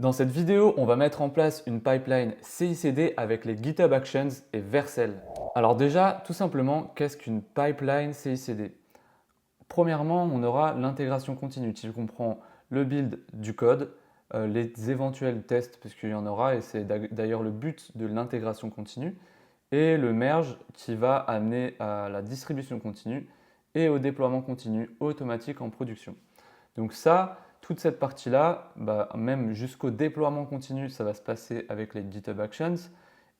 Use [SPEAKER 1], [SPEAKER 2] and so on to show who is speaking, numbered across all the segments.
[SPEAKER 1] Dans cette vidéo, on va mettre en place une pipeline CI/CD avec les GitHub Actions et Vercel. Alors déjà, tout simplement, qu'est-ce qu'une pipeline CI/CD? Premièrement, on aura l'intégration continue qui comprend le build du code, les éventuels tests, parce qu'il y en aura, et c'est d'ailleurs le but de l'intégration continue, et le merge qui va amener à la distribution continue et au déploiement continu automatique en production. Donc ça, toute cette partie-là, même jusqu'au déploiement continu, ça va se passer avec les GitHub Actions.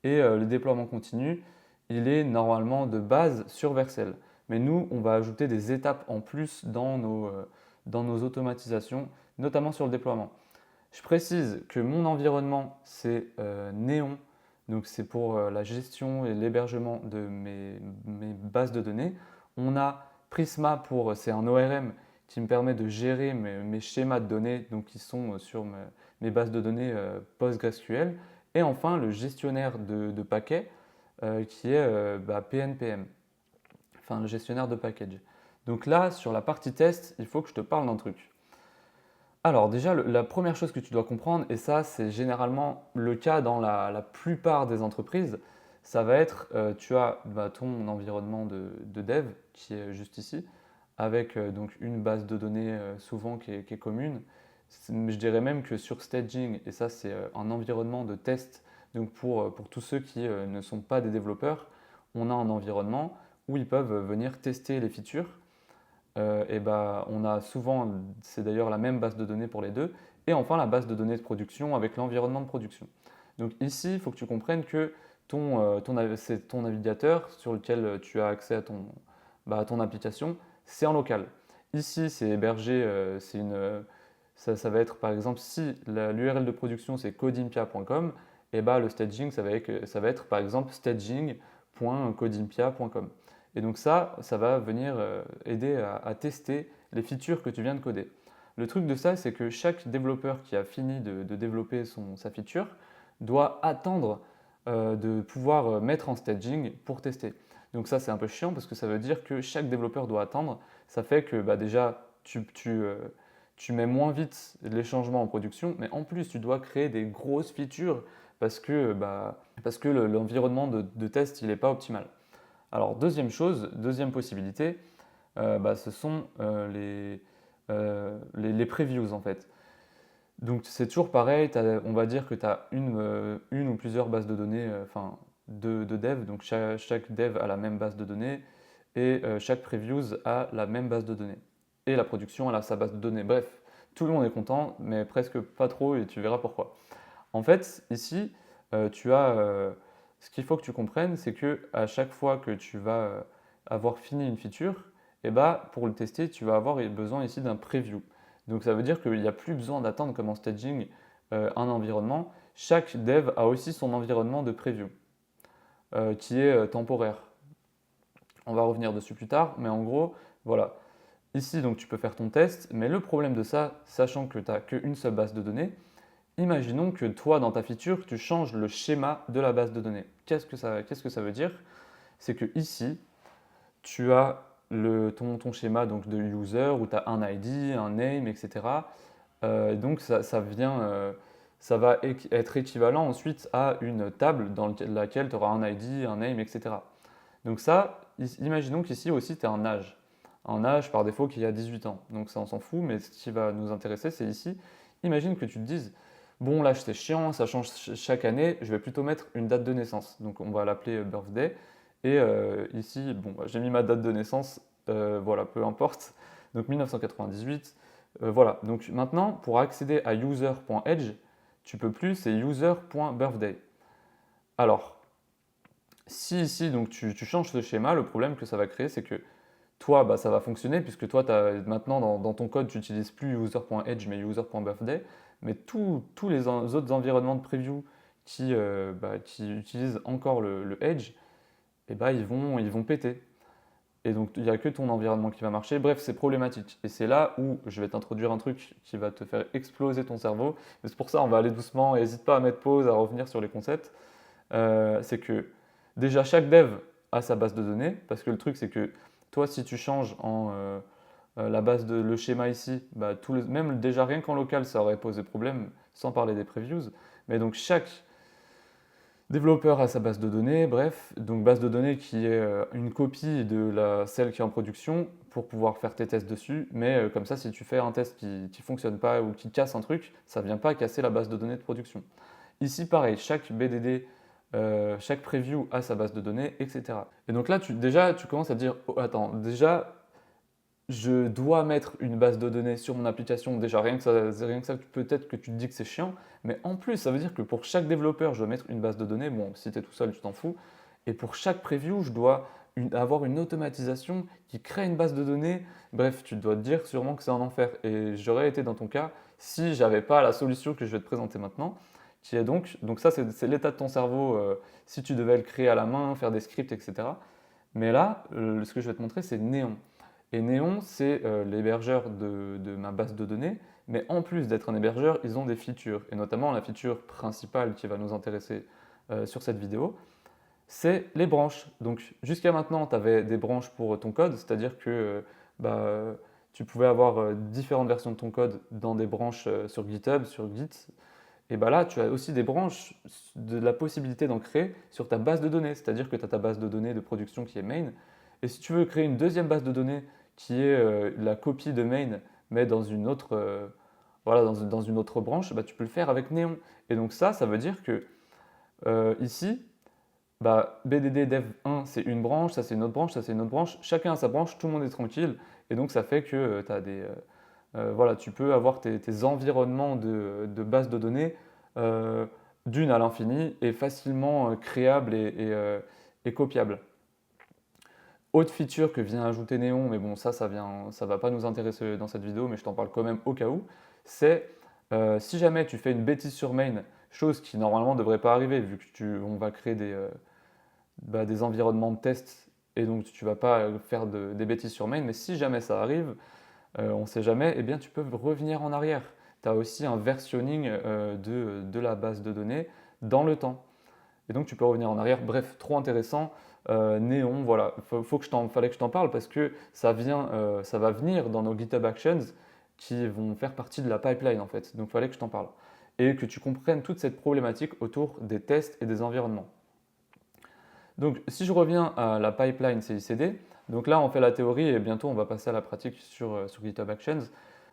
[SPEAKER 1] Et le déploiement continu, il est normalement de base sur Vercel. Mais nous, on va ajouter des étapes en plus dans nos automatisations, notamment sur le déploiement. Je précise que mon environnement, c'est Neon. Donc c'est pour la gestion et l'hébergement de mes bases de données. On a Prisma c'est un ORM qui me permet de gérer mes schémas de données, donc qui sont sur mes bases de données PostgreSQL. Et enfin, le gestionnaire de paquets qui est PNPM, enfin le gestionnaire de package. Donc là, sur la partie test, il faut que je te parle d'un truc. Alors déjà, la première chose que tu dois comprendre, et ça c'est généralement le cas dans la plupart des entreprises, ça va être, tu as ton environnement de dev qui est juste ici, avec donc une base de données souvent qui est commune. Je dirais même que sur staging, et ça c'est un environnement de test, donc pour tous ceux qui ne sont pas des développeurs, on a un environnement où ils peuvent venir tester les features. On a souvent, c'est d'ailleurs la même base de données pour les deux, et enfin la base de données de production avec l'environnement de production. Donc ici, il faut que tu comprennes que c'est ton navigateur sur lequel tu as accès à ton application, c'est en local. Ici, c'est hébergé, ça va être par exemple si l'URL de production c'est codimpia.com, et le staging ça va être par exemple staging.codimpia.com. Et donc ça va venir aider à tester les features que tu viens de coder. Le truc de ça, c'est que chaque développeur qui a fini de développer sa feature doit attendre de pouvoir mettre en staging pour tester. Donc ça, c'est un peu chiant parce que ça veut dire que chaque développeur doit attendre. Ça fait que déjà, tu mets moins vite les changements en production, mais en plus, tu dois créer des grosses features parce que l'environnement de test, il n'est pas optimal. Alors, deuxième chose, deuxième possibilité, ce sont les previews en fait. Donc c'est toujours pareil, on va dire que tu as une ou plusieurs bases de données de dev, donc chaque dev a la même base de données et chaque previews a la même base de données. Et la production elle a sa base de données. Bref, tout le monde est content, mais presque pas trop et tu verras pourquoi. En fait, ici, ce qu'il faut que tu comprennes, c'est que à chaque fois que tu vas avoir fini une feature, pour le tester, tu vas avoir besoin ici d'un preview. Donc ça veut dire qu'il n'y a plus besoin d'attendre comme en staging un environnement. Chaque dev a aussi son environnement de preview qui est temporaire. On va revenir dessus plus tard, mais en gros, voilà. Ici, donc, tu peux faire ton test, mais le problème de ça, sachant que tu n'as qu'une seule base de données, imaginons que toi, dans ta feature, tu changes le schéma de la base de données. Qu'est-ce que ça veut dire? C'est que ici, tu as ton schéma donc, de user où tu as un ID, un name, etc. Donc ça va être équivalent ensuite à une table dans laquelle tu auras un ID, un name, etc. Donc ça, imaginons qu'ici aussi tu as un âge. Un âge par défaut qui a 18 ans. Donc ça on s'en fout, mais ce qui va nous intéresser c'est ici. Imagine que tu te dises, bon l'âge c'est chiant, ça change chaque année, je vais plutôt mettre une date de naissance. Donc on va l'appeler birthday. Et ici, j'ai mis ma date de naissance, voilà, peu importe. Donc 1998. Voilà, donc maintenant, pour accéder à user.edge, tu peux plus, c'est user.birthday. Alors, si ici, donc, tu changes ce schéma, le problème que ça va créer, c'est que toi, ça va fonctionner, puisque toi, maintenant, dans ton code, tu n'utilises plus user.edge, mais user.birthday. Mais tous les autres environnements de preview qui utilisent encore le edge, ils vont péter. Et donc, il n'y a que ton environnement qui va marcher. Bref, c'est problématique. Et c'est là où je vais t'introduire un truc qui va te faire exploser ton cerveau. Mais c'est pour ça, on va aller doucement. N'hésite pas à mettre pause, à revenir sur les concepts. C'est que déjà, chaque dev a sa base de données. Parce que le truc, c'est que toi, si tu changes le schéma ici, bah, même déjà rien qu'en local, ça aurait posé problème, sans parler des previews. Mais donc chaque développeur a sa base de données, bref, donc base de données qui est une copie de celle qui est en production pour pouvoir faire tes tests dessus. Mais comme ça, si tu fais un test qui ne fonctionne pas ou qui casse un truc, ça ne vient pas casser la base de données de production. Ici, pareil, chaque BDD, chaque preview a sa base de données, etc. Et donc là, déjà, tu commences à te dire, oh, attends, déjà, je dois mettre une base de données sur mon application. Déjà, rien que ça peut-être que tu te dis que c'est chiant, mais en plus, ça veut dire que pour chaque développeur, je dois mettre une base de données. Bon, si tu es tout seul, tu t'en fous. Et pour chaque preview, je dois avoir une automatisation qui crée une base de données. Bref, tu dois te dire sûrement que c'est un enfer. Et j'aurais été dans ton cas si j'avais pas la solution que je vais te présenter maintenant, qui est donc ça, c'est l'état de ton cerveau si tu devais le créer à la main, faire des scripts, etc. Mais là, ce que je vais te montrer, c'est Néon. Et Neon, c'est l'hébergeur de ma base de données, mais en plus d'être un hébergeur, ils ont des features, et notamment la feature principale qui va nous intéresser sur cette vidéo, c'est les branches. Donc jusqu'à maintenant, tu avais des branches pour ton code, c'est-à-dire que bah, tu pouvais avoir différentes versions de ton code dans des branches sur GitHub, sur Git, et bah là, tu as aussi des branches de la possibilité d'en créer sur ta base de données, c'est-à-dire que tu as ta base de données de production qui est main, et si tu veux créer une deuxième base de données qui est la copie de main, mais dans une autre, voilà, dans une autre branche, bah, tu peux le faire avec Neon. Et donc ça veut dire que ici, bah, BDD Dev 1, c'est une branche, ça c'est une autre branche, ça c'est une autre branche. Chacun a sa branche, tout le monde est tranquille. Et donc ça fait que tu as voilà, tu peux avoir tes environnements de base de données d'une à l'infini et facilement créables et copiables. Autre feature que vient ajouter Neon, mais bon, ça va pas nous intéresser dans cette vidéo, mais je t'en parle quand même au cas où, c'est si jamais tu fais une bêtise sur main, chose qui normalement ne devrait pas arriver vu que on va créer des environnements de test et donc tu vas pas faire des bêtises sur main, mais si jamais ça arrive, on ne sait jamais, eh bien tu peux revenir en arrière. Tu as aussi un versionning de la base de données dans le temps. Et donc tu peux revenir en arrière. Bref, trop intéressant. Néon, voilà, fallait que je t'en parle parce que ça va venir dans nos GitHub Actions qui vont faire partie de la pipeline en fait. Donc il fallait que je t'en parle. Et que tu comprennes toute cette problématique autour des tests et des environnements. Donc si je reviens à la pipeline CI/CD, donc là on fait la théorie et bientôt on va passer à la pratique sur GitHub Actions.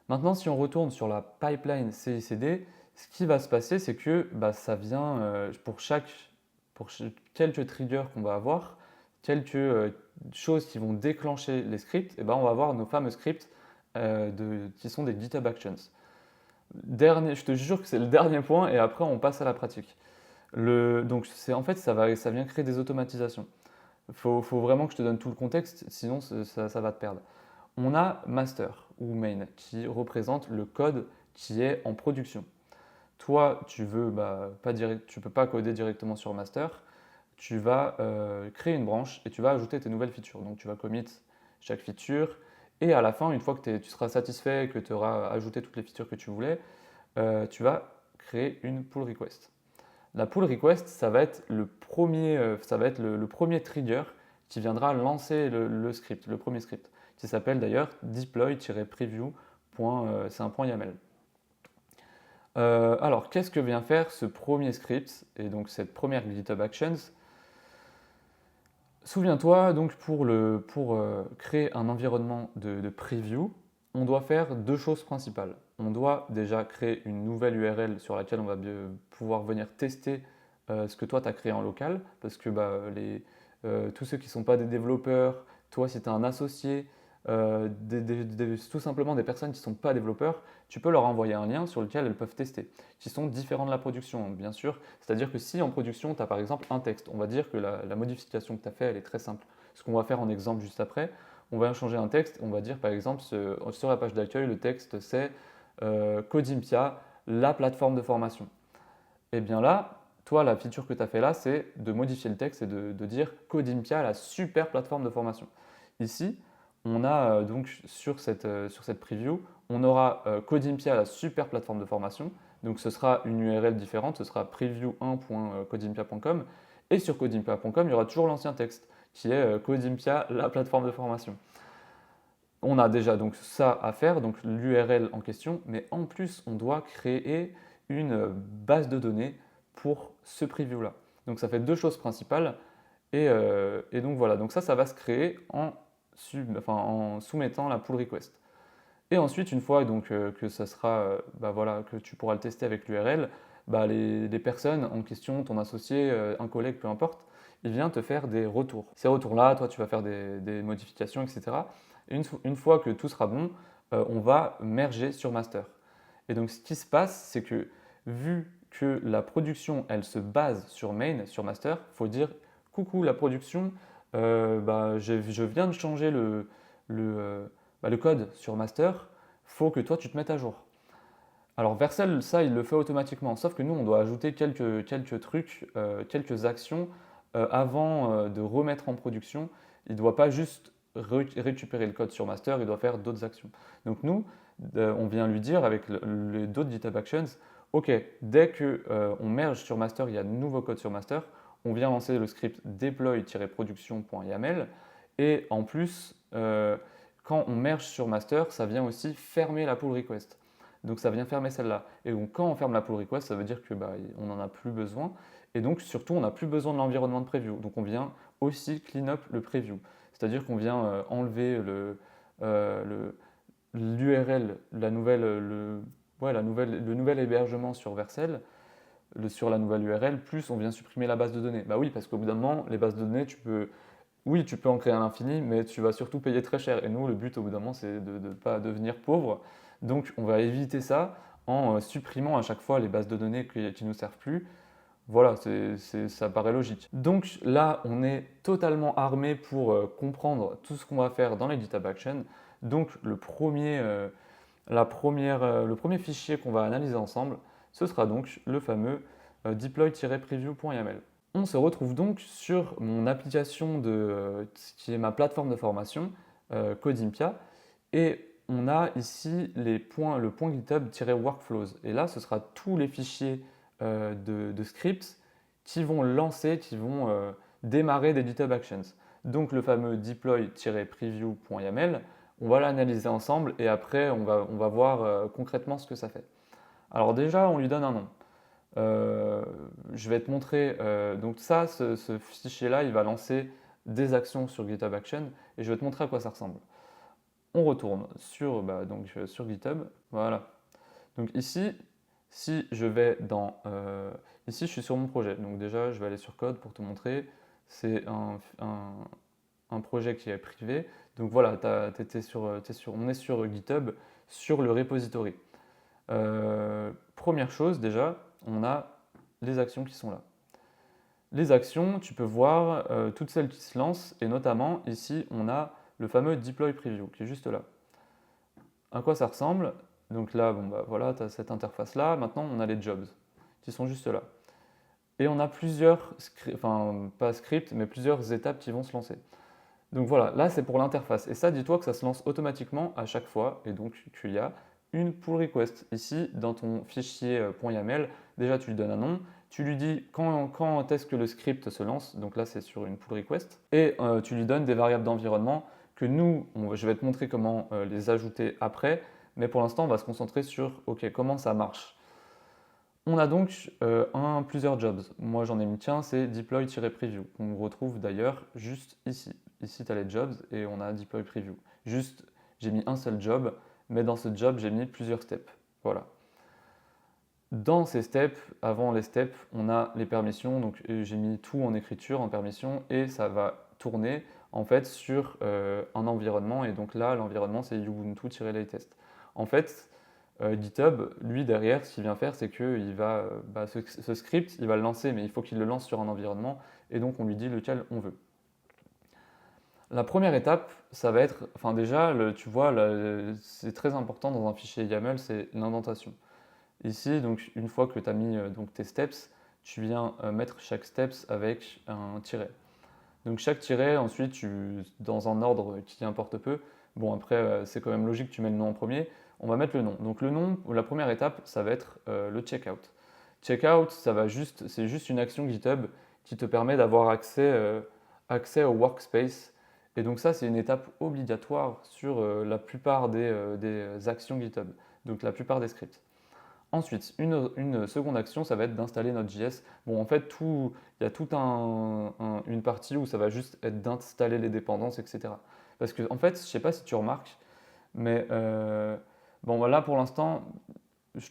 [SPEAKER 1] Maintenant si on retourne sur la pipeline CI/CD, ce qui va se passer c'est que bah, ça vient pour quelques triggers qu'on va avoir, quelques choses qui vont déclencher les scripts, et ben on va avoir nos fameux scripts qui sont des GitHub Actions. Je te jure que c'est le dernier point et après on passe à la pratique. Donc en fait ça vient créer des automatisations. Faut vraiment que je te donne tout le contexte, sinon ça va te perdre. On a master ou main qui représente le code qui est en production. Toi, tu veux tu peux pas coder directement sur master. Tu vas créer une branche et tu vas ajouter tes nouvelles features. Donc tu vas commit chaque feature et à la fin, une fois que tu seras satisfait et que tu auras ajouté toutes les features que tu voulais, tu vas créer une pull request. La pull request, ça va être le premier trigger qui viendra lancer le script, le premier script, qui s'appelle d'ailleurs deploy-preview. C'est un .yaml. Alors, qu'est-ce que vient faire ce premier script et donc cette première GitHub Actions? Souviens-toi, donc pour créer un environnement de preview, on doit faire deux choses principales. On doit déjà créer une nouvelle URL sur laquelle on va pouvoir venir tester ce que toi tu as créé en local, parce que tous ceux qui ne sont pas des développeurs, toi si tu es un associé, tout simplement des personnes qui ne sont pas développeurs, tu peux leur envoyer un lien sur lequel elles peuvent tester, qui sont différents de la production, bien sûr. C'est-à-dire que si en production, tu as par exemple un texte, on va dire que la modification que tu as fait, elle est très simple. Ce qu'on va faire en exemple juste après, on va changer un texte, on va dire par exemple sur la page d'accueil, le texte c'est Codimpia, la plateforme de formation. Et bien là, toi, la feature que tu as fait là, c'est de modifier le texte et de dire Codimpia, la super plateforme de formation. Ici, on a donc sur cette preview, on aura Codimpia, la super plateforme de formation. Donc ce sera une URL différente, ce sera preview1.codimpia.com. Et sur codimpia.com, il y aura toujours l'ancien texte qui est Codimpia, la plateforme de formation. On a déjà donc ça à faire, donc l'URL en question, mais en plus, on doit créer une base de données pour ce preview-là. Donc ça fait deux choses principales. Et donc voilà, donc ça va se créer en soumettant la pull request. Et ensuite, une fois donc, que ça sera, voilà, que tu pourras le tester avec l'URL, les personnes en question, ton associé, un collègue, peu importe, il vient te faire des retours. Ces retours-là, toi, tu vas faire des modifications, etc. Et une fois que tout sera bon, on va merger sur master. Et donc, ce qui se passe, c'est que vu que la production, elle se base sur main, sur master, il faut dire coucou la production, je viens de changer le code sur master, faut que toi tu te mettes à jour. Alors Vercel, ça, il le fait automatiquement, sauf que nous, on doit ajouter quelques trucs, quelques actions avant de remettre en production. Il ne doit pas juste récupérer le code sur master, il doit faire d'autres actions. Donc nous, on vient lui dire avec les d'autres GitHub Actions, ok, dès que on merge sur master, il y a de nouveau code sur master, on vient lancer le script deploy-production.yaml et en plus, quand on merge sur master, ça vient aussi fermer la pull request. Donc ça vient fermer celle-là. Et donc quand on ferme la pull request, ça veut dire que on n'en a plus besoin. Et donc surtout, on n'a plus besoin de l'environnement de preview. Donc on vient aussi clean up le preview. C'est-à-dire qu'on vient enlever l'URL, le nouvel hébergement sur Vercel, sur la nouvelle URL, plus on vient supprimer la base de données. Bah oui, parce qu'au bout d'un moment, les bases de données, oui, tu peux en créer à l'infini, mais tu vas surtout payer très cher. Et nous, le but au bout d'un moment, c'est de ne pas devenir pauvre. Donc, on va éviter ça en supprimant à chaque fois les bases de données qui ne nous servent plus. Voilà, ça paraît logique. Donc là, on est totalement armé pour comprendre tout ce qu'on va faire dans les GitHub Actions. Donc, le premier fichier qu'on va analyser ensemble, ce sera donc le fameux deploy-preview.yaml. On se retrouve donc sur mon application qui est ma plateforme de formation, Codimpia, et on a ici le point GitHub-workflows. Et là, ce sera tous les fichiers de scripts qui vont démarrer des GitHub Actions. Donc le fameux deploy-preview.yaml, on va l'analyser ensemble et après on va voir concrètement ce que ça fait. Alors déjà, on lui donne un nom. Je vais te montrer, donc ça, ce fichier-là, il va lancer des actions sur GitHub Action et je vais te montrer à quoi ça ressemble. On retourne sur GitHub, voilà. Donc ici, si je vais ici je suis sur mon projet, donc déjà je vais aller sur code pour te montrer, c'est un projet qui est privé, donc voilà, on est sur GitHub, sur le repository. Première chose déjà, on a les actions qui sont là. Les actions, tu peux voir toutes celles qui se lancent et notamment ici on a le fameux deploy preview qui est juste là. À quoi ça ressemble? Donc là, voilà, tu as cette interface là. Maintenant, on a les jobs qui sont juste là. Et on a plusieurs, enfin pas scripts, mais plusieurs étapes qui vont se lancer. Donc voilà, là c'est pour l'interface. Et ça, dis-toi que ça se lance automatiquement à chaque fois. Et donc qu'il y a une pull request. Ici, dans ton fichier .yaml, déjà tu lui donnes un nom. Tu lui dis quand est-ce que le script se lance. Donc là, c'est sur une pull request. Et tu lui donnes des variables d'environnement que nous, je vais te montrer comment les ajouter après. Mais pour l'instant, on va se concentrer sur comment ça marche. On a donc plusieurs jobs. Moi, j'en ai mis qu'un, c'est deploy-preview, qu'on retrouve d'ailleurs juste ici. Ici, tu as les jobs et on a deploy preview. Juste, j'ai mis un seul job, mais dans ce job, j'ai mis plusieurs steps. Voilà. Dans ces steps, avant les steps, on a les permissions. Donc, j'ai mis tout en écriture, en permission, et ça va tourner en fait sur un environnement. Et donc là, l'environnement, c'est Ubuntu-latest. En fait, GitHub, lui derrière, ce qu'il vient faire, c'est que ce script, il va le lancer, mais il faut qu'il le lance sur un environnement, et donc on lui dit lequel on veut. La première étape, ça va être, enfin déjà, tu vois, c'est très important dans un fichier YAML, c'est l'indentation. Ici, donc une fois que tu as mis tes steps, tu viens mettre chaque steps avec un tiret. Donc chaque tiret, ensuite, dans un ordre qui importe peu. Bon, après, c'est quand même logique, tu mets le nom en premier. On va mettre le nom. Donc le nom, la première étape, ça va être le checkout. Checkout, c'est juste une action GitHub qui te permet d'avoir accès au workspace Et donc ça, c'est une étape obligatoire sur la plupart des actions GitHub, donc la plupart des scripts. Ensuite, une seconde action, ça va être d'installer Node.js. Bon, en fait, il y a toute une partie où ça va juste être d'installer les dépendances, etc. Parce que, en fait, je ne sais pas si tu remarques, mais bon, là, pour l'instant,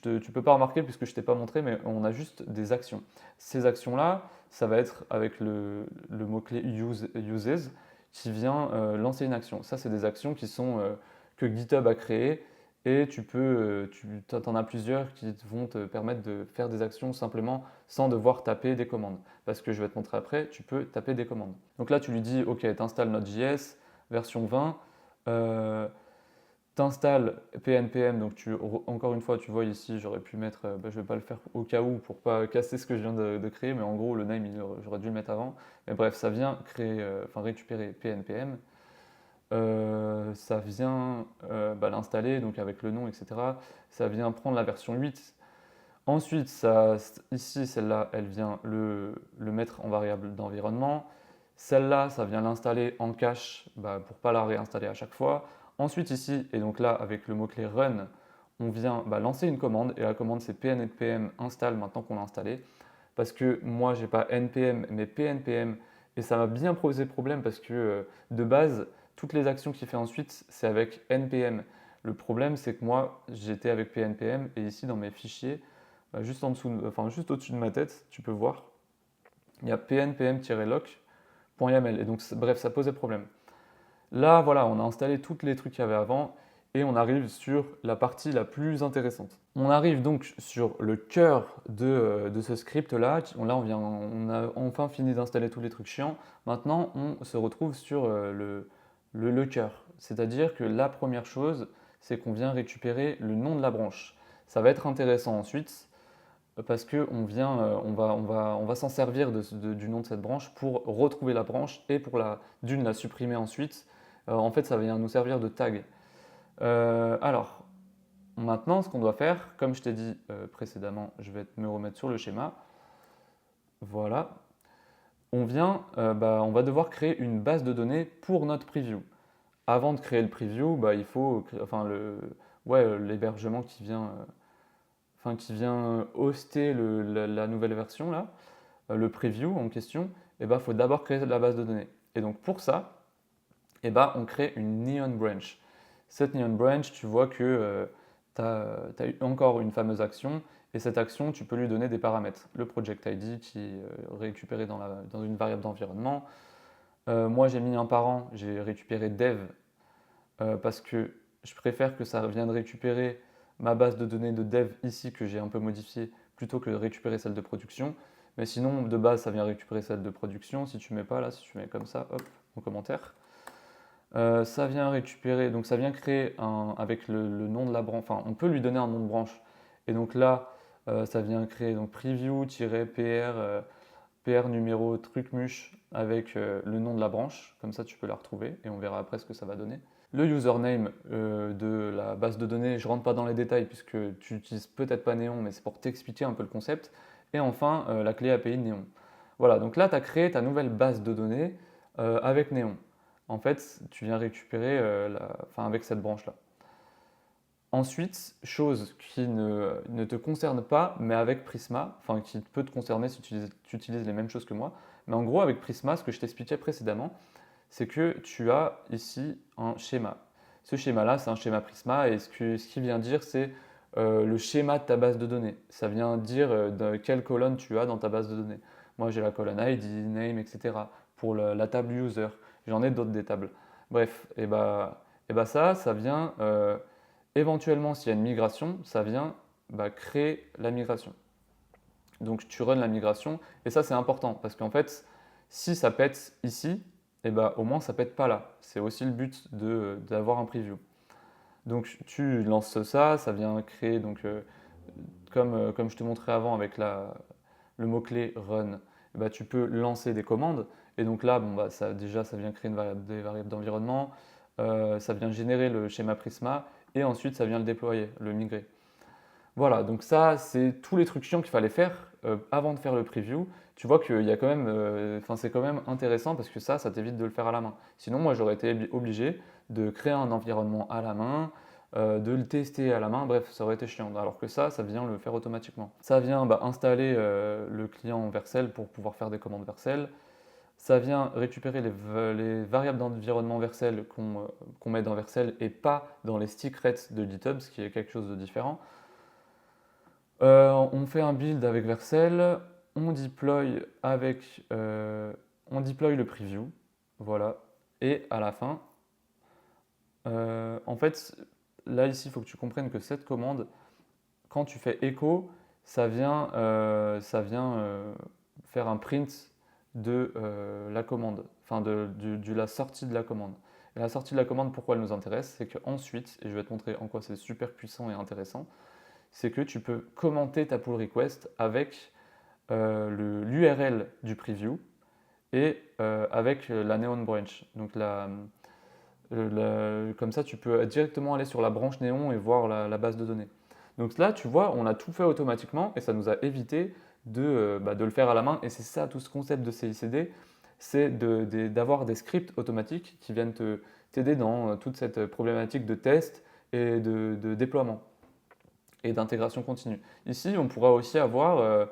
[SPEAKER 1] tu ne peux pas remarquer puisque je ne t'ai pas montré, mais on a juste des actions. Ces actions-là, ça va être avec le mot-clé uses qui vient lancer une action. Ça, c'est des actions que GitHub a créées et tu en as plusieurs qui vont te permettre de faire des actions simplement sans devoir taper des commandes. Parce que je vais te montrer après, tu peux taper des commandes. Donc là, tu lui dis, OK, t'installes Node.js, version 20. T'installes PNPM, donc encore une fois, tu vois ici, j'aurais pu mettre, je ne vais pas le faire au cas où pour pas casser ce que je viens de créer, mais en gros, le name, j'aurais dû le mettre avant. Mais bref, ça vient récupérer PNPM. Ça vient l'installer, donc avec le nom, etc. Ça vient prendre la version 8. Ensuite, ici, celle-là, elle vient le mettre en variable d'environnement. Celle-là, ça vient l'installer en cache pour ne pas la réinstaller à chaque fois. Ensuite, ici, et donc là, avec le mot-clé run, on vient lancer une commande. Et la commande, c'est pnpm install maintenant qu'on l'a installé. Parce que moi, je n'ai pas npm, mais pnpm. Et ça m'a bien posé problème parce que de base, toutes les actions qu'il fait ensuite, c'est avec npm. Le problème, c'est que moi, j'étais avec pnpm. Et ici, dans mes fichiers, juste en dessous, enfin juste au-dessus de ma tête, tu peux voir, il y a pnpm-lock.yaml. Et donc, bref, ça posait problème. Là, voilà, on a installé tous les trucs qu'il y avait avant et on arrive sur la partie la plus intéressante. On arrive donc sur le cœur de ce script-là. On a enfin fini d'installer tous les trucs chiants. Maintenant, on se retrouve sur le cœur. C'est-à-dire que la première chose, c'est qu'on vient récupérer le nom de la branche. Ça va être intéressant ensuite parce qu'on on va s'en servir du nom de cette branche pour retrouver la branche et pour la supprimer ensuite. En fait, ça vient nous servir de tag. Alors, maintenant, ce qu'on doit faire, comme je t'ai dit précédemment, je vais me remettre sur le schéma. Voilà. On va devoir créer une base de données pour notre preview. Avant de créer le preview, il faut l'hébergement qui vient hoster la nouvelle version, là, le preview en question, il faut d'abord créer la base de données. Et donc pour ça, on crée une Neon Branch. Cette Neon Branch, tu vois que tu as eu encore une fameuse action, et cette action, tu peux lui donner des paramètres. Le project ID qui est récupéré dans une variable d'environnement. Moi, j'ai mis un parent, j'ai récupéré dev, parce que je préfère que ça vienne récupérer ma base de données de dev ici que j'ai un peu modifiée plutôt que de récupérer celle de production. Mais sinon, de base, ça vient récupérer celle de production. Si tu mets pas là, si tu mets comme ça, hop, en commentaire. Ça vient récupérer, donc ça vient créer avec le nom de la branche, enfin on peut lui donner un nom de branche. Et donc là, ça vient créer donc preview-pr PR numéro trucmuche avec le nom de la branche, comme ça tu peux la retrouver et on verra après ce que ça va donner. Le username de la base de données, je ne rentre pas dans les détails puisque tu n'utilises peut-être pas Néon, mais c'est pour t'expliquer un peu le concept. Et enfin, la clé API de Néon. Voilà, donc là tu as créé ta nouvelle base de données avec Néon. En fait, tu viens récupérer avec cette branche-là. Ensuite, chose qui ne te concerne pas, mais avec Prisma, enfin qui peut te concerner si tu utilises les mêmes choses que moi. Mais en gros, avec Prisma, ce que je t'expliquais précédemment, c'est que tu as ici un schéma. Ce schéma-là, c'est un schéma Prisma, et ce qui vient dire, c'est le schéma de ta base de données. Ça vient dire de quelle colonne tu as dans ta base de données. Moi, j'ai la colonne ID, name, etc. pour la table user. J'en ai d'autres des tables. Bref, ça vient éventuellement, s'il y a une migration, ça vient créer la migration. Donc tu runs la migration, et ça c'est important, parce qu'en fait, si ça pète ici, au moins ça pète pas là. C'est aussi le but d'avoir un preview. Donc tu lances ça, ça vient créer, donc, comme je te montrais avant avec le mot-clé run, tu peux lancer des commandes, et donc là, ça vient créer des variables d'environnement, ça vient générer le schéma Prisma, et ensuite ça vient le déployer, le migrer. Voilà, donc ça, c'est tous les trucs chiants qu'il fallait faire avant de faire le preview. Tu vois qu'il y a quand même, enfin, c'est quand même intéressant parce que ça t'évite de le faire à la main. Sinon, moi, j'aurais été obligé de créer un environnement à la main, de le tester à la main, bref, ça aurait été chiant. Alors que ça vient le faire automatiquement. Ça vient installer le client Vercel pour pouvoir faire des commandes Vercel. Ça vient récupérer les variables d'environnement Vercel qu'on met dans Vercel et pas dans les secrets de GitHub, ce qui est quelque chose de différent. On fait un build avec Vercel, on deploy le preview, voilà. Et à la fin, en fait, là ici, il faut que tu comprennes que cette commande, quand tu fais echo, ça vient faire un print de la commande, enfin de la sortie de la commande. Et la sortie de la commande, pourquoi elle nous intéresse, c'est qu'ensuite, et je vais te montrer en quoi c'est super puissant et intéressant, c'est que tu peux commenter ta pull request avec l'URL du preview et avec la Neon branch. Donc comme ça, tu peux directement aller sur la branche Neon et voir la base de données. Donc là, tu vois, on a tout fait automatiquement et ça nous a évité de le faire à la main. Et c'est ça tout ce concept de CICD, c'est d'avoir des scripts automatiques qui viennent t'aider dans toute cette problématique de test et de déploiement et d'intégration continue. Ici, on pourra aussi avoir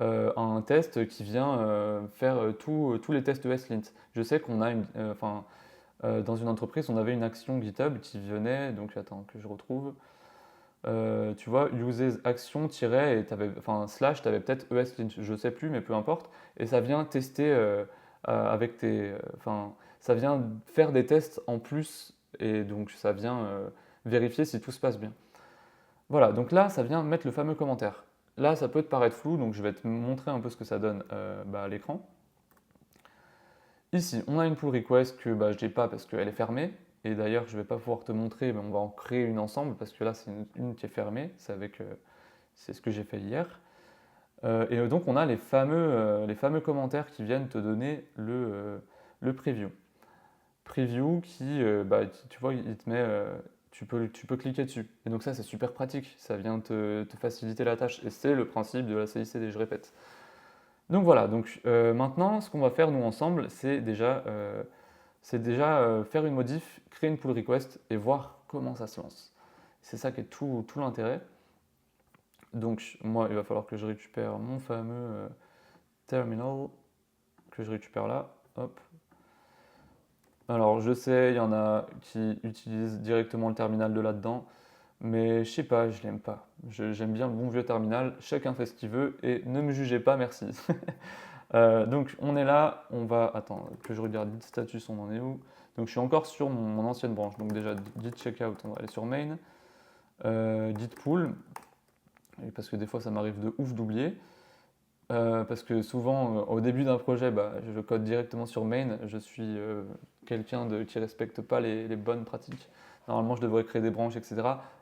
[SPEAKER 1] un test qui vient faire tous les tests ESLint. Je sais qu'on a dans une entreprise, on avait une action GitHub qui venait, donc attends que je retrouve, tu vois, uses action et slash, tu avais peut-être ESLint, je sais plus, mais peu importe, et ça vient tester avec ça vient faire des tests en plus, et donc ça vient vérifier si tout se passe bien. Voilà, donc là, ça vient mettre le fameux commentaire. Là, ça peut te paraître flou, donc je vais te montrer un peu ce que ça donne à l'écran. Ici, on a une pull request que je n'ai pas parce qu'elle est fermée. Et d'ailleurs, je ne vais pas pouvoir te montrer, mais on va en créer une ensemble parce que là, c'est une qui est fermée. C'est ce que j'ai fait hier. Et donc, on a les fameux commentaires qui viennent te donner le preview. Preview tu vois, il te met, tu peux cliquer dessus. Et donc ça, c'est super pratique. Ça vient te faciliter la tâche. Et c'est le principe de la CICD, je répète. Donc voilà, donc maintenant, ce qu'on va faire nous ensemble, c'est déjà faire une modif, créer une pull request et voir comment ça se lance. C'est ça qui est tout l'intérêt. Donc moi, il va falloir que je récupère mon fameux terminal, que je récupère là. Hop. Alors je sais, il y en a qui utilisent directement le terminal de là-dedans, mais je sais pas, je l'aime pas. J'aime bien le bon vieux terminal, chacun fait ce qu'il veut et ne me jugez pas, merci. Donc on est là, on va. Attends, que je regarde git status, on en est où? Donc je suis encore sur mon ancienne branche. Donc déjà git checkout, on va aller sur main. Git pull, parce que des fois ça m'arrive de ouf d'oublier. Parce que souvent au début d'un projet, je code directement sur main. Je suis quelqu'un qui respecte pas les bonnes pratiques. Normalement je devrais créer des branches, etc.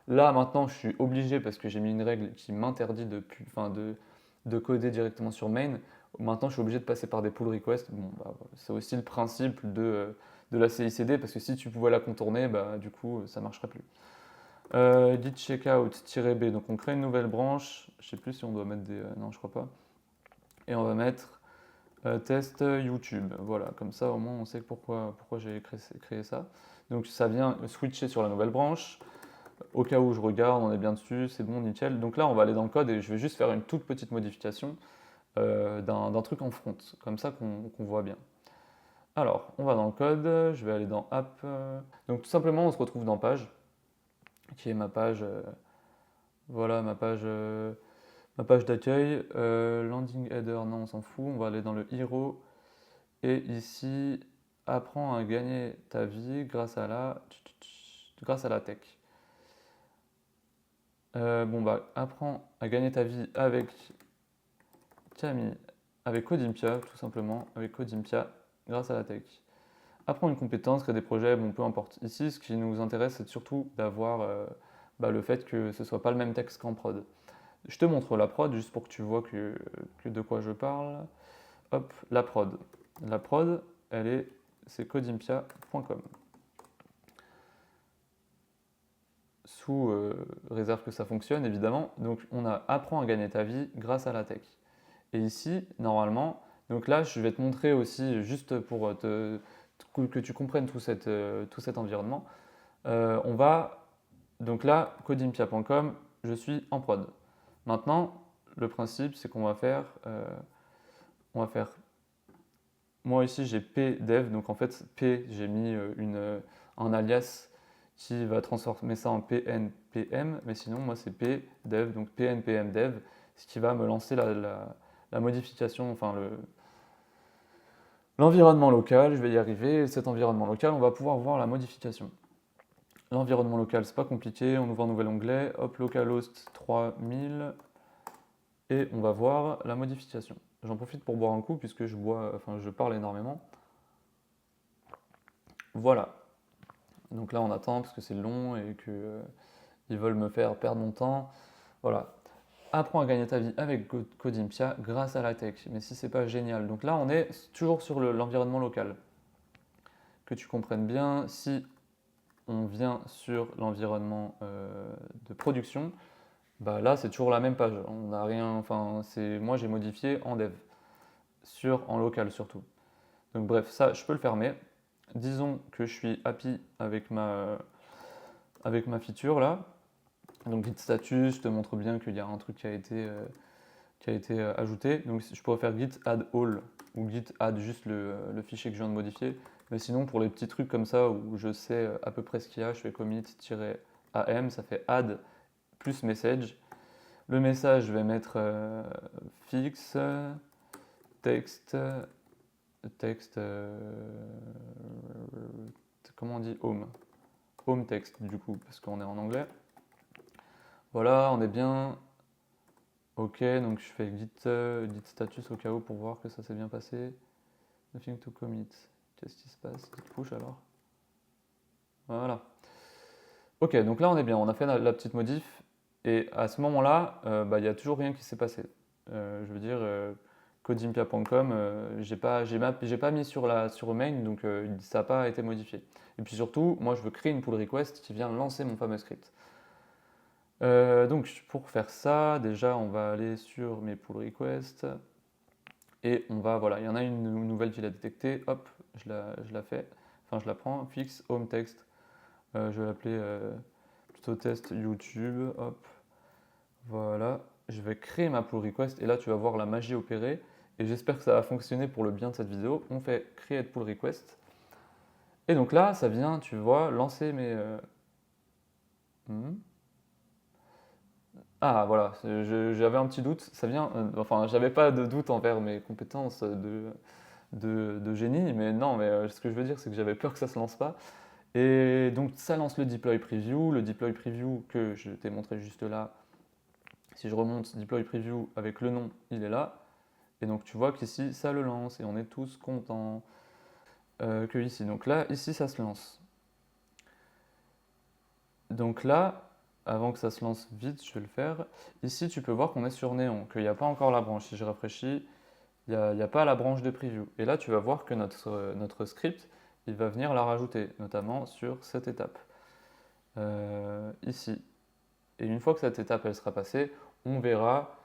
[SPEAKER 1] Là maintenant je suis obligé parce que j'ai mis une règle qui m'interdit de coder directement sur main. Maintenant, je suis obligé de passer par des pull requests. Bon, c'est aussi le principe de la CICD parce que si tu pouvais la contourner, du coup, ça ne marcherait plus. Git checkout-b, donc on crée une nouvelle branche. Je ne sais plus si on doit mettre des. Non, je crois pas. Et on va mettre test YouTube. Voilà, comme ça au moins on sait pourquoi j'ai créé ça. Donc ça vient switcher sur la nouvelle branche. Au cas où je regarde, on est bien dessus, c'est bon, nickel. Donc là, on va aller dans le code et je vais juste faire une toute petite modification d'un truc en front, comme ça qu'on voit bien. Alors, on va dans le code, je vais aller dans App. Donc tout simplement, on se retrouve dans Page, qui est ma page, voilà, ma page d'accueil. Landing header, non, on s'en fout. On va aller dans le Hero. Et ici, apprends à gagner ta vie grâce à la tech. Apprends à gagner ta vie avec Camille, avec Codimpia, tout simplement, avec Codimpia, grâce à la tech. Apprends une compétence, créer des projets, bon, peu importe. Ici, ce qui nous intéresse, c'est surtout d'avoir le fait que ce ne soit pas le même texte qu'en prod. Je te montre la prod, juste pour que tu vois que de quoi je parle. Hop, la prod. La prod, c'est codimpia.com. sous réserve que ça fonctionne évidemment. Donc on a apprends à gagner ta vie grâce à la tech. Et ici, normalement, donc là je vais te montrer aussi, juste pour que tu comprennes tout cet environnement. On va, donc là, codimpia.com, je suis en prod. Maintenant, le principe, c'est qu'on va faire, moi ici j'ai pdev, donc en fait p, j'ai mis un alias qui va transformer ça en pnpm, mais sinon moi c'est pdev, donc pnpmdev, ce qui va me lancer la modification, enfin l'environnement local, je vais y arriver, et cet environnement local, on va pouvoir voir la modification. L'environnement local, c'est pas compliqué, on ouvre un nouvel onglet, hop, localhost 3000, et on va voir la modification. J'en profite pour boire un coup puisque je parle énormément. Voilà. Donc là, on attend parce que c'est long et qu'ils veulent me faire perdre mon temps. Voilà. Apprends à gagner ta vie avec Codimpia grâce à la tech. Mais si c'est pas génial. Donc là, on est toujours sur l'environnement local. Que tu comprennes bien, si on vient sur l'environnement de production, bah là, c'est toujours la même page. On n'a rien. Enfin, moi, j'ai modifié en dev, en local surtout. Donc bref, ça, je peux le fermer. Disons que je suis happy avec ma feature là. Donc git status, je te montre bien qu'il y a un truc qui a été ajouté. Donc je pourrais faire git add all ou git add juste le fichier que je viens de modifier. Mais sinon pour les petits trucs comme ça où je sais à peu près ce qu'il y a, je fais commit-am, ça fait add plus message. Le message, je vais mettre fix, texte, comment on dit home text du coup parce qu'on est en anglais. Voilà, on est bien. Ok, donc je fais git status au cas où pour voir que ça s'est bien passé. Nothing to commit. Qu'est-ce qui se passe? Git push alors. Voilà. Ok, donc là on est bien, on a fait la petite modif et à ce moment-là, il n'y a toujours rien qui s'est passé. Je veux dire, codimpia.com, j'ai pas mis sur main, donc ça n'a pas été modifié. Et puis surtout, moi je veux créer une pull request qui vient lancer mon fameux script. Donc pour faire ça, déjà on va aller sur mes pull requests et voilà, il y en a une nouvelle qui l'a détectée, hop, je la fais, enfin je la prends, fix home text, je vais l'appeler plutôt test YouTube, hop, voilà, je vais créer ma pull request et là tu vas voir la magie opérer et j'espère que ça va fonctionner pour le bien de cette vidéo. On fait create pull request et donc là ça vient, tu vois, lancer mes... Ah voilà, j'avais un petit doute, ça vient, enfin j'avais pas de doute envers mes compétences de génie, mais non, mais ce que je veux dire c'est que j'avais peur que ça se lance pas. Et donc ça lance le deploy preview que je t'ai montré juste là. Si je remonte deploy preview avec le nom, il est là. Et donc tu vois qu'ici ça le lance et on est tous contents que ici. Donc là, ici ça se lance. Donc là, avant que ça se lance vite, je vais le faire. Ici, tu peux voir qu'on est sur Néon, qu'il n'y a pas encore la branche. Si je rafraîchis, il n'y a pas la branche de preview. Et là, tu vas voir que notre script, il va venir la rajouter, notamment sur cette étape. Ici. Et une fois que cette étape elle sera passée, on verra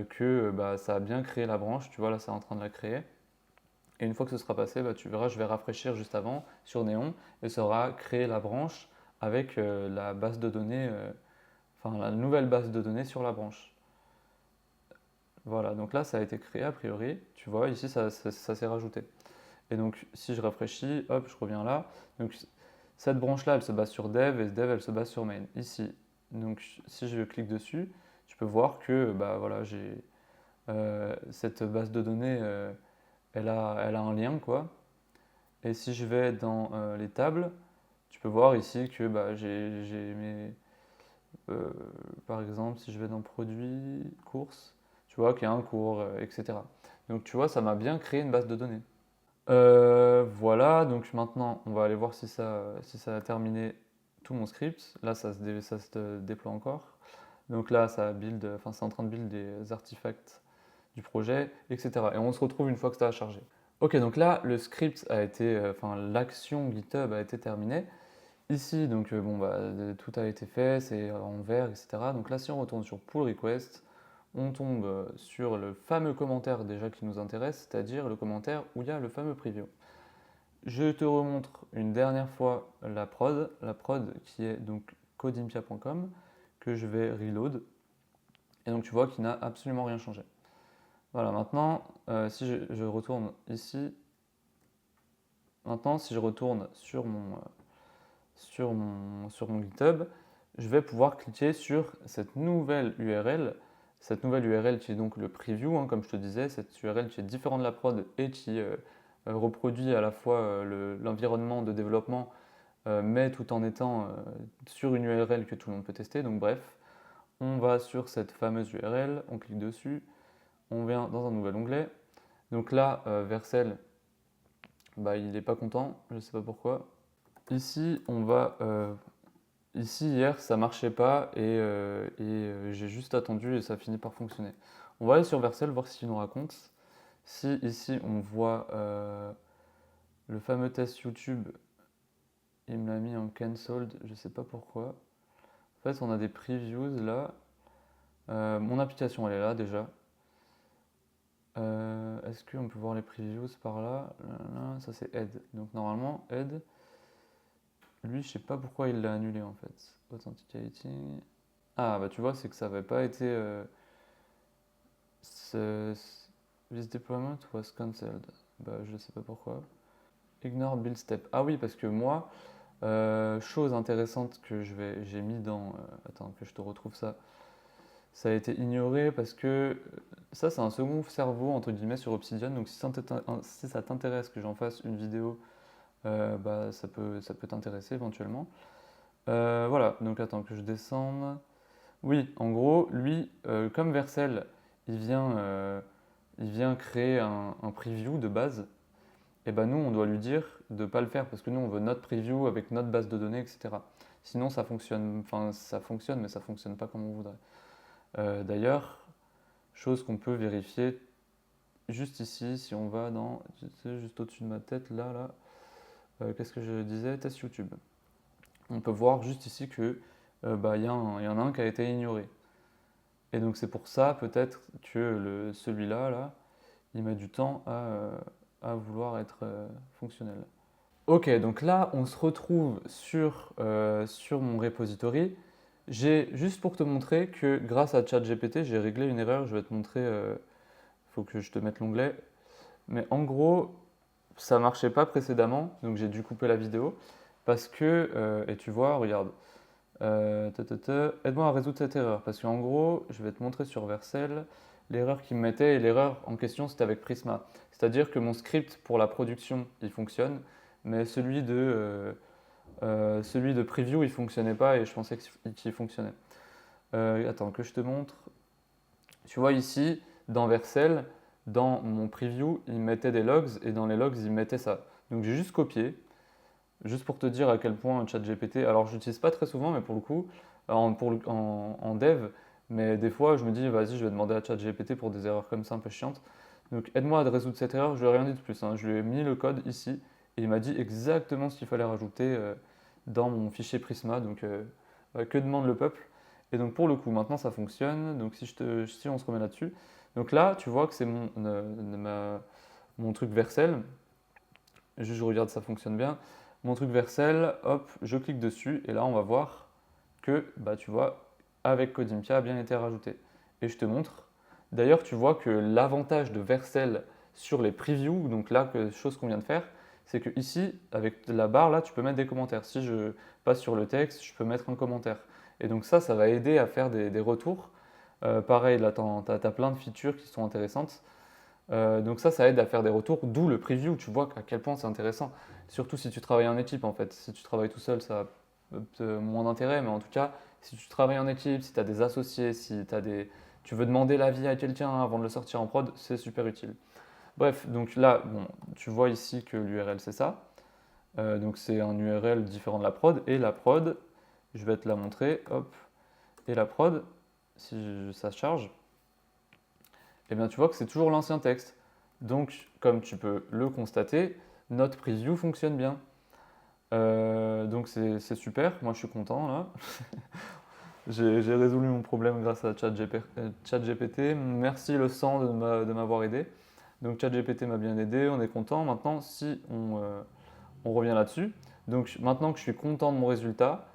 [SPEAKER 1] que ça a bien créé la branche. Tu vois, là, c'est en train de la créer. Et une fois que ce sera passé, tu verras, je vais rafraîchir juste avant sur Néon et ça aura créé la branche avec la base de données, la nouvelle base de données sur la branche. Voilà, donc là ça a été créé a priori, tu vois, ici ça s'est rajouté. Et donc si je rafraîchis, hop, je reviens là. Donc cette branche-là, elle se base sur dev et dev, elle se base sur main. Ici, donc si je clique dessus, tu peux voir que voilà, j'ai cette base de données, elle a un lien quoi. Et si je vais dans les tables, tu peux voir ici que j'ai mes... par exemple, si je vais dans produits, courses, tu vois qu'il y a un cours, etc. Donc tu vois, ça m'a bien créé une base de données. Voilà, donc maintenant on va aller voir si ça a terminé tout mon script. Là ça se déploie encore. Donc là ça build, c'est en train de build des artefacts du projet, etc. Et on se retrouve une fois que ça a chargé. Ok, donc là le script a été, l'action GitHub a été terminée. Ici, donc bon, bah, tout a été fait, c'est en vert, etc. Donc là, si on retourne sur pull request, on tombe sur le fameux commentaire déjà qui nous intéresse, c'est-à-dire le commentaire où il y a le fameux preview. Je te remontre une dernière fois la prod qui est donc codeimpia.com, que je vais reload. Et donc tu vois qu'il n'a absolument rien changé. Voilà, maintenant, si je retourne ici, maintenant si je retourne sur mon GitHub, je vais pouvoir cliquer sur cette nouvelle URL qui est donc le preview, hein, comme je te disais, cette URL qui est différente de la prod et qui reproduit à la fois l'environnement de développement, mais tout en étant sur une URL que tout le monde peut tester. Donc bref, on va sur cette fameuse URL, on clique dessus, on vient dans un nouvel onglet. Donc là, Vercel, bah, il n'est pas content, je ne sais pas pourquoi. Ici, on va ici, hier, ça marchait pas et j'ai juste attendu et ça finit par fonctionner. On va aller sur Vercel, voir ce qu'il nous raconte. Si ici, on voit le fameux test YouTube, il me l'a mis en cancelled, je sais pas pourquoi. En fait, on a des previews là. Mon application, elle est là déjà. Est-ce qu'on peut voir les previews par là? Là, ça c'est Ed. Donc normalement, Ed, lui, je sais pas pourquoi il l'a annulé en fait. Authenticating. Ah, bah tu vois, c'est que ça avait pas été. Ce- This deployment was cancelled. Bah, je sais pas pourquoi. Ignore build step. Ah oui, parce que moi, chose intéressante que j'ai mis dans. Attends, que je te retrouve ça. Ça a été ignoré parce que ça, c'est un second cerveau entre guillemets sur Obsidian. Donc, si ça t'intéresse que j'en fasse une vidéo, bah, ça peut t'intéresser éventuellement. Voilà, donc attends que je descende. Oui, en gros, lui, comme Vercel, il vient créer un preview de base, et ben nous, on doit lui dire de ne pas le faire parce que nous, on veut notre preview avec notre base de données, etc. Sinon, ça fonctionne, enfin, ça fonctionne, mais ça fonctionne pas comme on voudrait. D'ailleurs, chose qu'on peut vérifier juste ici, si on va dans, juste au-dessus de ma tête, là, qu'est-ce que je disais? Test YouTube. On peut voir juste ici que bah, y en a un qui a été ignoré. Et donc c'est pour ça peut-être que celui-là, là, il met du temps à vouloir être fonctionnel. Ok, donc là, on se retrouve sur mon repository. Juste pour te montrer que grâce à ChatGPT, j'ai réglé une erreur. Je vais te montrer, il faut que je te mette l'onglet. Mais en gros, ça marchait pas précédemment, donc j'ai dû couper la vidéo. Parce que, et tu vois, regarde, aide-moi à résoudre cette erreur. Parce qu'en gros, je vais te montrer sur Vercel l'erreur qu'il me mettait. Et l'erreur en question, c'était avec Prisma. C'est-à-dire que mon script pour la production, il fonctionne. Mais celui de preview, il fonctionnait pas et je pensais qu'il fonctionnait. Attends, que je te montre. Tu vois ici, dans Vercel, dans mon preview, il mettait des logs et dans les logs, il mettait ça. Donc j'ai juste copié, juste pour te dire à quel point ChatGPT, alors je l'utilise pas très souvent, mais pour le coup, en dev, mais des fois je me dis, vas-y, je vais demander à ChatGPT pour des erreurs comme ça un peu chiantes. Donc aide-moi à résoudre cette erreur, je lui ai rien dit de plus, hein. Je lui ai mis le code ici et il m'a dit exactement ce qu'il fallait rajouter dans mon fichier Prisma, donc que demande le peuple. Et donc pour le coup, maintenant ça fonctionne, donc si on se remet là-dessus, donc là tu vois que c'est mon truc Vercel, juste je regarde ça fonctionne bien. Mon truc Vercel, hop, je clique dessus et là on va voir que, bah, tu vois, avec Codimpia a bien été rajouté. Et je te montre. D'ailleurs, tu vois que l'avantage de Vercel sur les previews, donc là, chose qu'on vient de faire, c'est que ici, avec la barre, là, tu peux mettre des commentaires. Si je passe sur le texte, je peux mettre un commentaire. Et donc ça va aider à faire des retours. Pareil, là, tu as plein de features qui sont intéressantes. Donc ça aide à faire des retours, d'où le preview, tu vois à quel point c'est intéressant. Surtout si tu travailles en équipe en fait. Si tu travailles tout seul, ça a moins d'intérêt, mais en tout cas, si tu travailles en équipe, si tu as des associés, si tu veux demander l'avis à quelqu'un avant de le sortir en prod, c'est super utile. Bref, donc là, bon, tu vois ici que l'URL c'est ça. Donc c'est un URL différent de la prod, et la prod, je vais te la montrer, hop, et la prod, si ça charge, eh bien tu vois que c'est toujours l'ancien texte. Donc, comme tu peux le constater, notre preview fonctionne bien. Donc c'est super, moi je suis content là. J'ai résolu mon problème grâce à ChatGPT. Merci le sang de m'avoir aidé. Donc ChatGPT m'a bien aidé, on est content. Maintenant, si on revient là-dessus, donc maintenant que je suis content de mon résultat,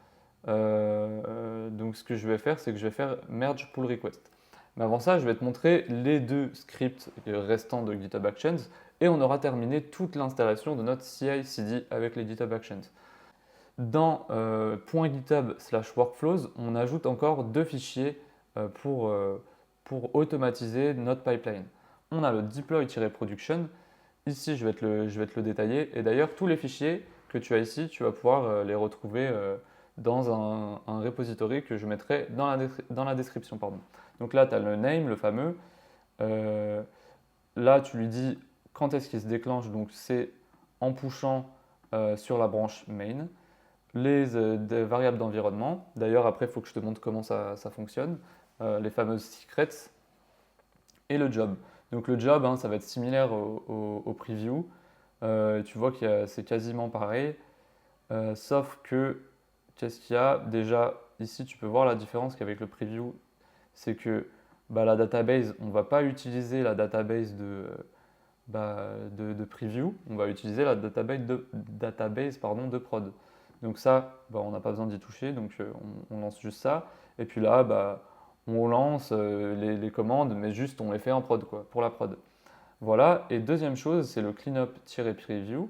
[SPEAKER 1] donc ce que je vais faire, c'est que je vais faire merge pull request. Mais avant ça, je vais te montrer les deux scripts restants de GitHub Actions et on aura terminé toute l'installation de notre CI/CD avec les GitHub Actions. Dans .github/workflows, on ajoute encore deux fichiers pour automatiser notre pipeline. On a le deploy-production. Ici, je vais te le détailler. Et d'ailleurs, tous les fichiers que tu as ici, tu vas pouvoir les retrouver dans un repository que je mettrai dans la description. Pardon. Donc là, tu as le name, le fameux. Euh, Là, tu lui dis quand est-ce qu'il se déclenche. Donc, c'est en pushant sur la branche main des variables d'environnement. D'ailleurs, après, il faut que je te montre comment ça fonctionne. Les fameuses secrets et le job. Donc le job, hein, ça va être similaire au preview. Tu vois que c'est quasiment pareil. Sauf que, qu'est-ce qu'il y a? Déjà, ici, tu peux voir la différence qu'avec le preview, c'est que bah, la database, on ne va pas utiliser la database de preview, on va utiliser la database de prod. Donc ça, bah, on n'a pas besoin d'y toucher, donc on lance juste ça. Et puis là, bah, on lance les commandes, mais juste on les fait en prod, quoi, pour la prod. Voilà, et deuxième chose, c'est le cleanup-preview.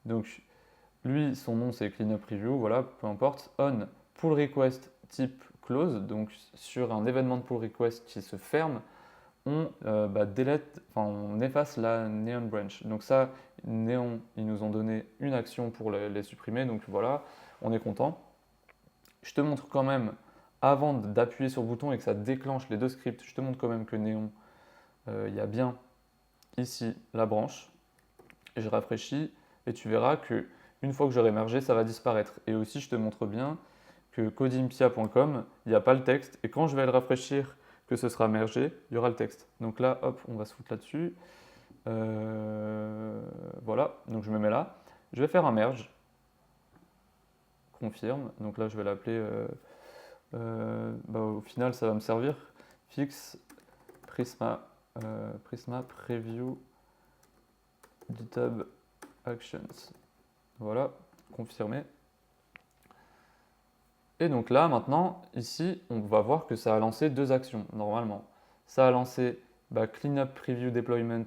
[SPEAKER 1] Donc lui, son nom c'est cleanup preview, voilà, peu importe. On pull request type close, donc sur un événement de pull request qui se ferme, on on efface la neon branch. Donc ça, neon, ils nous ont donné une action pour les supprimer, donc voilà, on est content. Je te montre quand même, avant d'appuyer sur le bouton et que ça déclenche les deux scripts, je te montre quand même que néon, il y a bien ici la branche. Et je rafraîchis et tu verras que une fois que j'aurai mergé, ça va disparaître. Et aussi, je te montre bien que codimpia.com, il n'y a pas le texte. Et quand je vais le rafraîchir, que ce sera mergé, il y aura le texte. Donc là, hop, on va se foutre là-dessus. Voilà, donc je me mets là. Je vais faire un merge. Confirme. Donc là, je vais l'appeler. Au final, ça va me servir. Fix Prisma Preview GitHub Actions. Voilà, confirmé. Et donc là, maintenant, ici, on va voir que ça a lancé deux actions, normalement. Ça a lancé Cleanup Preview Deployment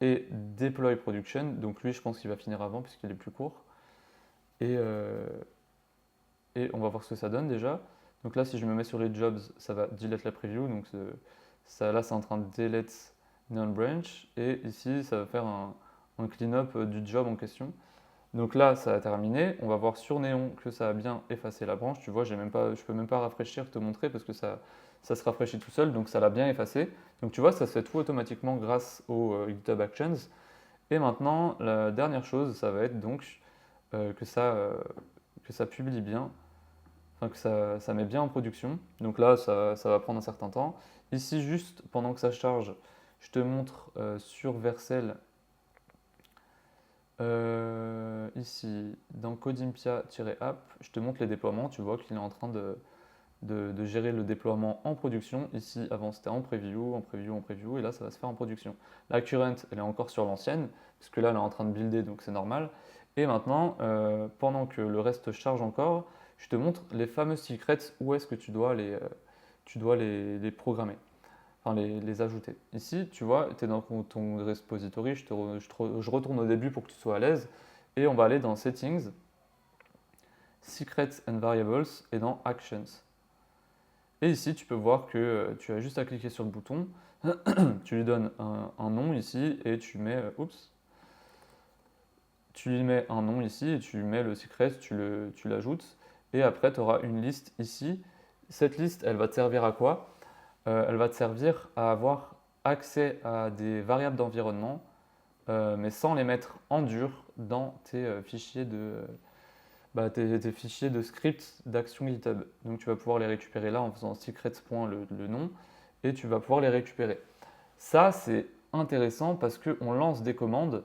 [SPEAKER 1] et Deploy Production. Donc lui, je pense qu'il va finir avant puisqu'il est plus court. Et on va voir ce que ça donne déjà. Donc là, si je me mets sur les jobs, ça va delete la preview. Donc ça, là, c'est en train de delete neon branch. Et ici, ça va faire un cleanup du job en question. Donc là, ça a terminé. On va voir sur Néon que ça a bien effacé la branche. Tu vois, je ne peux même pas rafraîchir, te montrer parce que ça se rafraîchit tout seul. Donc ça l'a bien effacé. Donc tu vois, ça se fait tout automatiquement grâce au GitHub Actions. Et maintenant, la dernière chose, ça va être donc que ça publie bien, enfin que ça met bien en production. Donc là, ça va prendre un certain temps. Ici, juste pendant que ça charge, je te montre sur Vercel. Ici, dans Codimpia-app, je te montre les déploiements. Tu vois qu'il est en train de gérer le déploiement en production. Ici, avant, c'était en preview, et là, ça va se faire en production. La current, elle est encore sur l'ancienne, puisque là, elle est en train de builder, donc c'est normal. Et maintenant, pendant que le reste charge encore, je te montre les fameux secrets, où est-ce que tu dois les programmer, enfin les ajouter. Ici, tu vois, tu es dans ton repository, je retourne au début pour que tu sois à l'aise, et on va aller dans Settings, Secrets and Variables, et dans Actions. Et ici, tu peux voir que tu as juste à cliquer sur le bouton, tu lui donnes un nom ici, et tu mets, tu lui mets un nom ici, et tu mets le secret, tu l'ajoutes, et après, tu auras une liste ici. Cette liste, elle va te servir à quoi? Elle va te servir à avoir accès à des variables d'environnement, mais sans les mettre en dur dans tes fichiers tes fichiers de script d'action GitHub. Donc tu vas pouvoir les récupérer là en faisant secrets. Le nom, et tu vas pouvoir les récupérer. Ça, c'est intéressant parce qu'on lance des commandes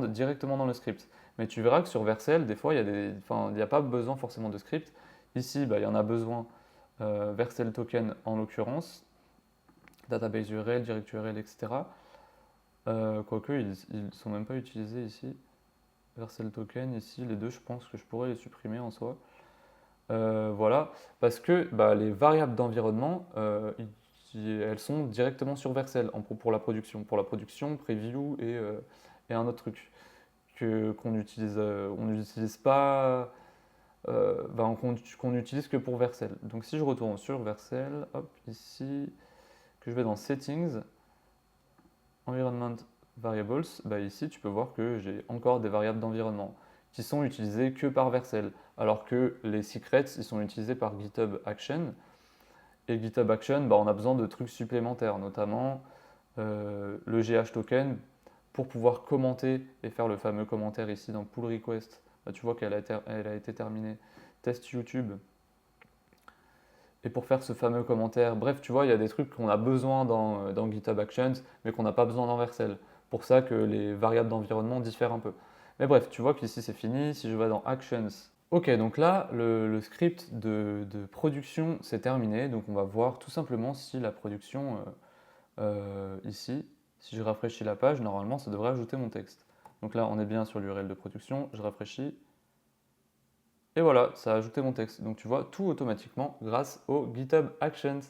[SPEAKER 1] directement dans le script. Mais tu verras que sur Vercel, des fois, enfin, il n'y a pas besoin forcément de script. Ici, bah, il y en a besoin, Vercel token en l'occurrence, database URL, direct URL, etc. Quoique, ils sont même pas utilisés ici. Vercel token, ici, les deux, je pense que je pourrais les supprimer en soi. Voilà, parce que bah, les variables d'environnement, elles sont directement sur Vercel pour la production. Pour la production, Preview et un autre truc qu'on utilise, on n'utilise pas, ben, qu'on utilise que pour Vercel. Donc si je retourne sur Vercel, hop, ici, que je vais dans Settings, Environment Variables, bah ici tu peux voir que j'ai encore des variables d'environnement qui sont utilisées que par Vercel, alors que les secrets, ils sont utilisés par GitHub Action. Et GitHub Action, bah, on a besoin de trucs supplémentaires, notamment le GH token pour pouvoir commenter et faire le fameux commentaire ici dans Pull Request. Bah, tu vois elle a été terminée. Test YouTube. Et pour faire ce fameux commentaire, bref, tu vois, il y a des trucs qu'on a besoin dans GitHub Actions, mais qu'on n'a pas besoin dans Vercel. Pour ça que les variables d'environnement diffèrent un peu. Mais bref, tu vois qu'ici c'est fini. Si je vais dans Actions, ok, donc là, le script de production c'est terminé. Donc on va voir tout simplement si la production, ici, si je rafraîchis la page, normalement ça devrait ajouter mon texte. Donc là, on est bien sur l'URL de production, je rafraîchis. Et voilà, ça a ajouté mon texte. Donc tu vois, tout automatiquement grâce au GitHub Actions.